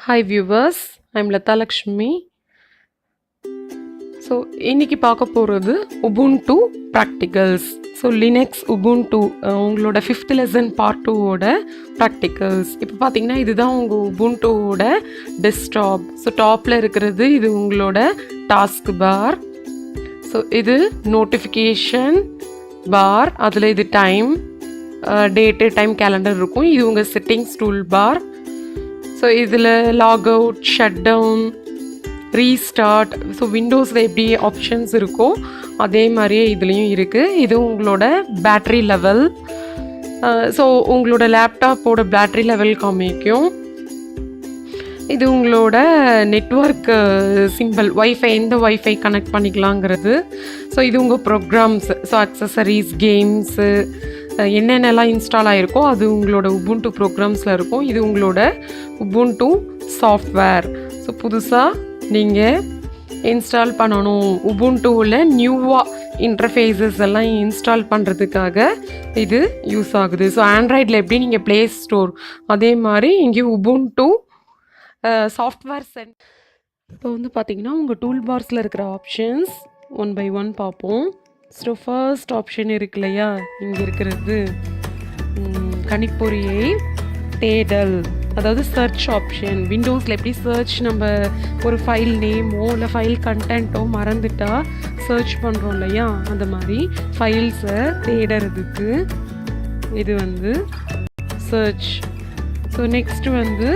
Hi viewers, I'm Lata Lakshmi. So இன்றைக்கி பார்க்க போகிறது Ubuntu practicals. So Linux Ubuntu உங்களோட 5th லெசன் பார்ட் 2வோட ப்ராக்டிகல்ஸ். இப்போ பார்த்தீங்கன்னா இதுதான் உங்கள் உபுண்டுவோட டெஸ்க்டாப். ஸோ டாப்பில் இருக்கிறது இது உங்களோட டாஸ்க் பார். ஸோ இது நோட்டிஃபிகேஷன் பார், அதில் இது டைம், டேட்டு, டைம் கேலண்டர் இருக்கும். இது உங்கள் செட்டிங்ஸ் டூல் பார். ஸோ இதில் log out, shut down, restart, so விண்டோஸில் எப்படி ஆப்ஷன்ஸ் இருக்கோ அதே மாதிரியே இதுலேயும் இருக்குது. இது உங்களோட பேட்ரி லெவல். ஸோ உங்களோட லேப்டாப்போட பேட்ரி லெவல் காமிக்கும். இது உங்களோட நெட்வொர்க் சிம்பிள், வைஃபை, எந்த வைஃபை கனெக்ட் பண்ணிக்கலாங்கிறது. ஸோ இது உங்கள் ப்ரோக்ராம்ஸ், ஸோ அக்சசரிஸ், கேம்ஸு, என்னென்னலாம் இன்ஸ்டால் ஆகிருக்கோ அது உங்களோட உபுண்டு ப்ரோக்ராம்ஸில் இருக்கும். இது உங்களோட உபுண்டு சாஃப்ட்வேர். ஸோ புதுசாக நீங்கள் இன்ஸ்டால் பண்ணணும், உபுண்டுவில் நியூவாக இன்டர்ஃபேஸஸ் எல்லாம் இன்ஸ்டால் பண்ணுறதுக்காக இது யூஸ் ஆகுது. ஸோ ஆண்ட்ராய்டில் எப்படி நீங்கள் ப்ளே ஸ்டோர், அதே மாதிரி இங்கே உபுண்டு சாஃப்ட்வேர் இப்போ வந்து பார்த்திங்கன்னா உங்கள் டூல் பார்ஸில் இருக்கிற ஆப்ஷன்ஸ் ஒன் பை ஒன் பார்ப்போம். ஸோ ஃபர்ஸ்ட் ஆப்ஷன் இருக்கு இல்லையா, இங்கே இருக்கிறது கணிப்பொறியை தேடல், அதாவது சர்ச் ஆப்ஷன். விண்டோஸில் எப்படி சர்ச், நம்ம ஒரு ஃபைல் நேமோ இல்லை ஃபைல் கண்டென்ட்டோ மறந்துட்டா சர்ச் பண்ணுறோம் இல்லையா, அந்த மாதிரி ஃபைல்ஸை தேடுறதுக்கு இது வந்து சர்ச். ஸோ நெக்ஸ்ட் வந்து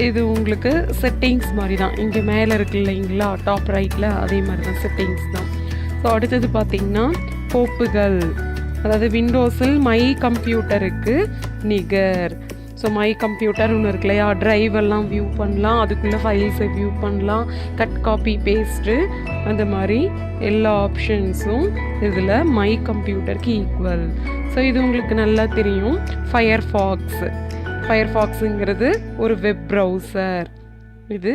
இது உங்களுக்கு செட்டிங்ஸ் மாதிரி தான், இங்கே மேலே இருக்கு இல்லைங்களா டாப் ரைட்டில், அதே மாதிரி தான் செட்டிங்ஸ் தான். ஸோ அடுத்தது பார்த்திங்கன்னா கோப்புகள், அதாவது விண்டோஸில் மை கம்ப்யூட்டருக்கு நிகர். ஸோ மை கம்ப்யூட்டர் ஒன்று இருக்கு இல்லையா, ட்ரைவ் எல்லாம் வியூ பண்ணலாம், அதுக்குள்ளே ஃபைல்ஸை வியூ பண்ணலாம், கட் காப்பி பேஸ்ட்டு, அந்த மாதிரி எல்லா ஆப்ஷன்ஸும் இதில் மை கம்ப்யூட்டருக்கு ஈக்குவல். ஸோ இது உங்களுக்கு நல்லா தெரியும். ஃபயர்ஃபாக்ஸுங்கிறது ஒரு வெப் ப்ரௌசர். இது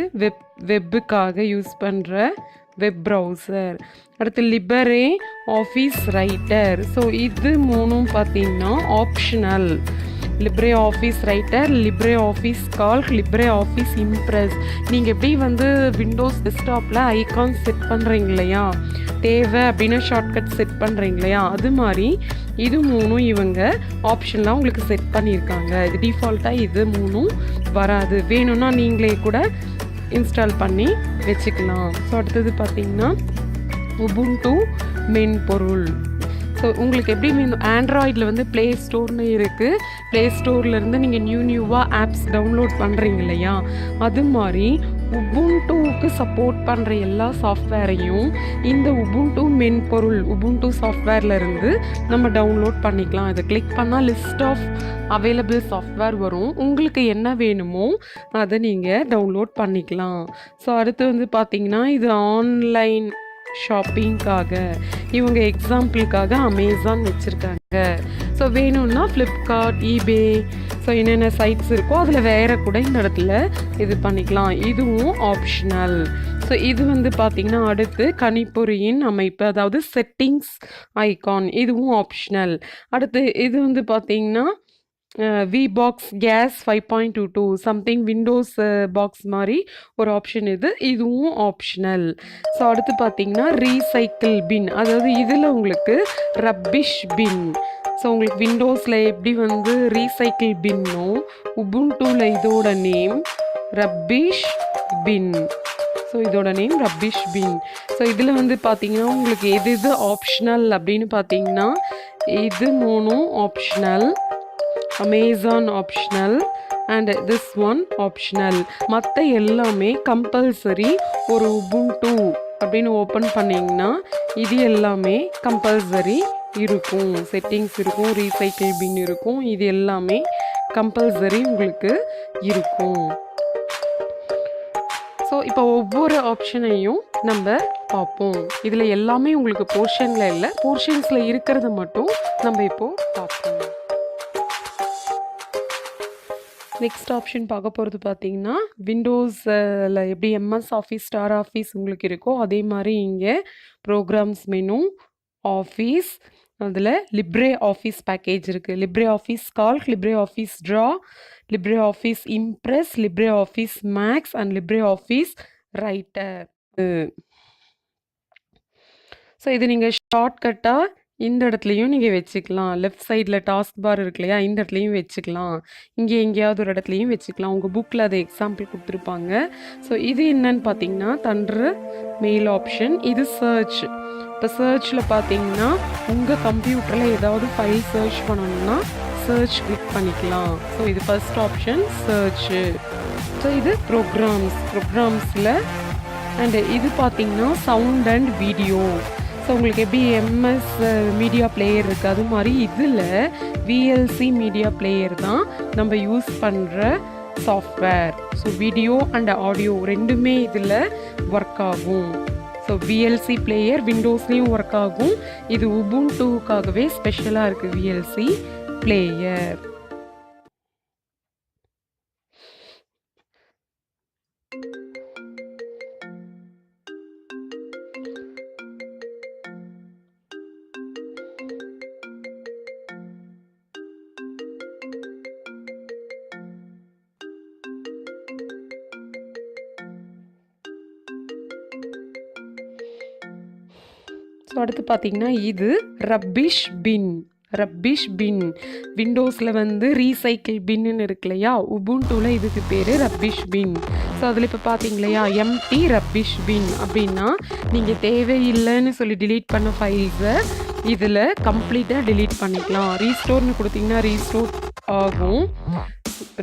வெப்புக்காக யூஸ் பண்ணுற வெப் ப்ரௌசர். அடுத்து லிபரே ஆஃபீஸ் ரைட்டர். ஸோ இது மூணும் பார்த்திங்கன்னா optional. Libre office writer, Libre office Calc, Libre office Impress. நீங்கள் எப்படி வந்து விண்டோஸ் டெஸ்க்டாப்பில் ஐகான் செட் பண்ணுறீங்க இல்லையா, தேவை அப்படின்னா ஷார்ட்கட் செட் பண்ணுறீங்க இல்லையா, அது மாதிரி இது மூணும் இவங்க ஆப்ஷன்லாம் உங்களுக்கு செட் பண்ணியிருக்காங்க. இது டிஃபால்ட்டாக இது மூணும் வராது, வேணும்னா நீங்களே கூட இன்ஸ்டால் பண்ணி வச்சுக்கலாம். ஸோ அடுத்தது பார்த்திங்கன்னா உபுண்டு மென்பொருள். ஸோ உங்களுக்கு எப்படி ஆண்ட்ராய்டில் வந்து ப்ளே ஸ்டோர்னு இருக்குது, ப்ளே ஸ்டோர்லேருந்து நீங்கள் நியூவாக ஆப்ஸ் டவுன்லோட் பண்ணுறீங்க இல்லையா, அது மாதிரி உபுண்டுவுக்கு சப்போர்ட் பண்ணுற எல்லா சாஃப்ட்வேரையும் இந்த உபுண்டு மென்பொருள், உபுண்டு சாஃப்ட்வேர்லேருந்து நம்ம டவுன்லோட் பண்ணிக்கலாம். அதை கிளிக் பண்ணால் லிஸ்ட் ஆஃப் அவைலபிள் சாஃப்ட்வேர் வரும், உங்களுக்கு என்ன வேணுமோ அதை நீங்கள் டவுன்லோட் பண்ணிக்கலாம். ஸோ அடுத்து வந்து பார்த்திங்கன்னா இது ஆன்லைன் ஷாப்பிங்காக, இவங்க எக்ஸாம்பிளுக்காக அமேசான் வச்சுருக்காங்க. ஸோ வேணும்னா ஃப்ளிப்கார்ட், ஈபே, ஸோ என்னென்ன சைட்ஸ் இருக்கோ அதில் வேறு கூட இந்த இடத்துல இது பண்ணிக்கலாம். இதுவும் ஆப்ஷனல். ஸோ இது வந்து பார்த்திங்கன்னா அடுத்து கணிப்பொறியின் அமைப்பு, அதாவது செட்டிங்ஸ் ஐகான், இதுவும் ஆப்ஷனல். அடுத்து இது வந்து பார்த்திங்கன்னா விபாக்ஸ் கேஸ் 5.22 சம்திங் விண்டோஸ் பாக்ஸ் மாதிரி ஒரு ஆப்ஷன், இதுவும் ஆப்ஷனல். ஸோ அடுத்து பார்த்தீங்கன்னா ரீசைக்கிள் பின், அதாவது இதில் உங்களுக்கு ரப்பிஷ் பின். ஸோ உங்களுக்கு விண்டோஸில் எப்படி வந்து ரீசைக்கிள் பின்னோ, உபுண்டுவில் இதோட நேம் ரப்பிஷ் பின். ஸோ இதோட நேம் ரப்பிஷ் பின். ஸோ இதில் வந்து பார்த்தீங்கன்னா உங்களுக்கு எது ஆப்ஷனல் அப்படின்னு பார்த்தீங்கன்னா இது மூணும் optional, Amazon optional and this one optional. மற்ற எல்லாமே கம்பல்சரி. ஒரு உபுண்டு அப்படின்னு ஓப்பன் பண்ணிங்கன்னா இது எல்லாமே கம்பல்சரி இருக்கும், செட்டிங்ஸ் இருக்கும், ரீசைக்கிள் பின் இருக்கும், இது எல்லாமே கம்பல்சரி உங்களுக்கு இருக்கும். ஸோ இப்போ ஒவ்வொரு ஆப்ஷனையும் நம்ம பார்ப்போம். இதில் எல்லாமே உங்களுக்கு போர்ஷனில் இல்லை, போர்ஷன்ஸில் இருக்கிறத மட்டும் நம்ம இப்போது பார்ப்போம். நெக்ஸ்ட் ஆப்ஷன் பார்க்க போகிறது பார்த்திங்கன்னா விண்டோஸில் எப்படி எம்எஸ் ஆஃபீஸ், ஸ்டார் ஆஃபீஸ் உங்களுக்கு இருக்கோ அதே மாதிரி இங்கே ப்ரோக்ராம்ஸ் மெனு, ஆஃபீஸ், அதில் லிப்ரே ஆஃபீஸ் பேக்கேஜ் இருக்குது, Libre office Calc, Libre office draw, LibreOffice Impress, LibreOffice Max and LibreOffice Writer. So இது நீங்கள் ஷார்ட்கட்டாக இந்த இடத்துலையும் நீங்கள் வச்சுக்கலாம். லெஃப்ட் சைடில் டாஸ்க் பார் இருக்கு இல்லையா, இந்த இடத்துலையும் வச்சுக்கலாம். இங்கே எங்கேயாவது ஒரு இடத்துலையும் வச்சுக்கலாம். உங்கள் புக்கில் அது எக்ஸாம்பிள் கொடுத்துருப்பாங்க. ஸோ இது என்னன்னு பார்த்தீங்கன்னா தண்டர் மெயில் ஆப்ஷன். இது சர்ச். இப்போ சர்ச்சில் பார்த்தீங்கன்னா உங்கள் கம்ப்யூட்டரில் ஏதாவது ஃபைல் சர்ச் பண்ணணும்னா சர்ச் கிளிக் பண்ணிக்கலாம். ஸோ இது ஃபர்ஸ்ட் ஆப்ஷன் சர்ச்சு. ஸோ இது ப்ரோக்ராம்ஸில் அண்டு இது பார்த்தீங்கன்னா சவுண்ட் அண்ட் வீடியோ. ஸோ உங்களுக்கு எப்படி எம்எஸ் மீடியா பிளேயர் இருக்குது அது மாதிரி இதில் விஎல்சி மீடியா பிளேயர் தான் நம்ம யூஸ் பண்ணுற software. So video and audio ரெண்டுமே இதில் ஒர்க் ஆகும். ஸோ விஎல்சி பிளேயர் விண்டோஸ்லேயும் ஒர்க் ஆகும். இது உபுண்டுவுக்காகவே ஸ்பெஷலாக இருக்குது விஎல்சி பிளேயர். ஸோ அடுத்து பார்த்தீங்கன்னா இது ரப்பிஷ் பின். விண்டோஸில் வந்து ரீசைக்கிள் பின்னு இருக்கு இல்லையா, உபுண்டுவில் இதுக்கு பேர் ரப்பிஷ் பின். ஸோ அதில் இப்போ பார்த்தீங்க இல்லையா எம்டி ரப்பிஷ் பின் அப்படின்னா நீங்கள் தேவையில்லைன்னு சொல்லி டிலீட் பண்ண ஃபைல்ஸை இதில் கம்ப்ளீட்டாக டிலீட் பண்ணிக்கலாம். ரீஸ்டோர்னு கொடுத்தீங்கன்னா ரீஸ்டோர் ஆகும்.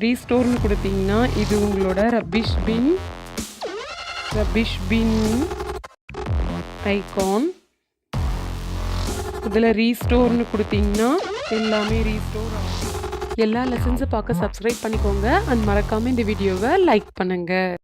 ரீஸ்டோர்னு கொடுத்தீங்கன்னா இது உங்களோட ரப்பிஷ் பின் ஐகான். இதில் ரீஸ்டோர்னு கொடுத்தீங்கன்னா எல்லாமே ரீஸ்டோர் ஆகும். எல்லா லெசன்ஸை பார்க்க சப்ஸ்கிரைப் பண்ணிக்கோங்க அண்ட் மறக்காமல் இந்த வீடியோவை லைக் பண்ணுங்கள்.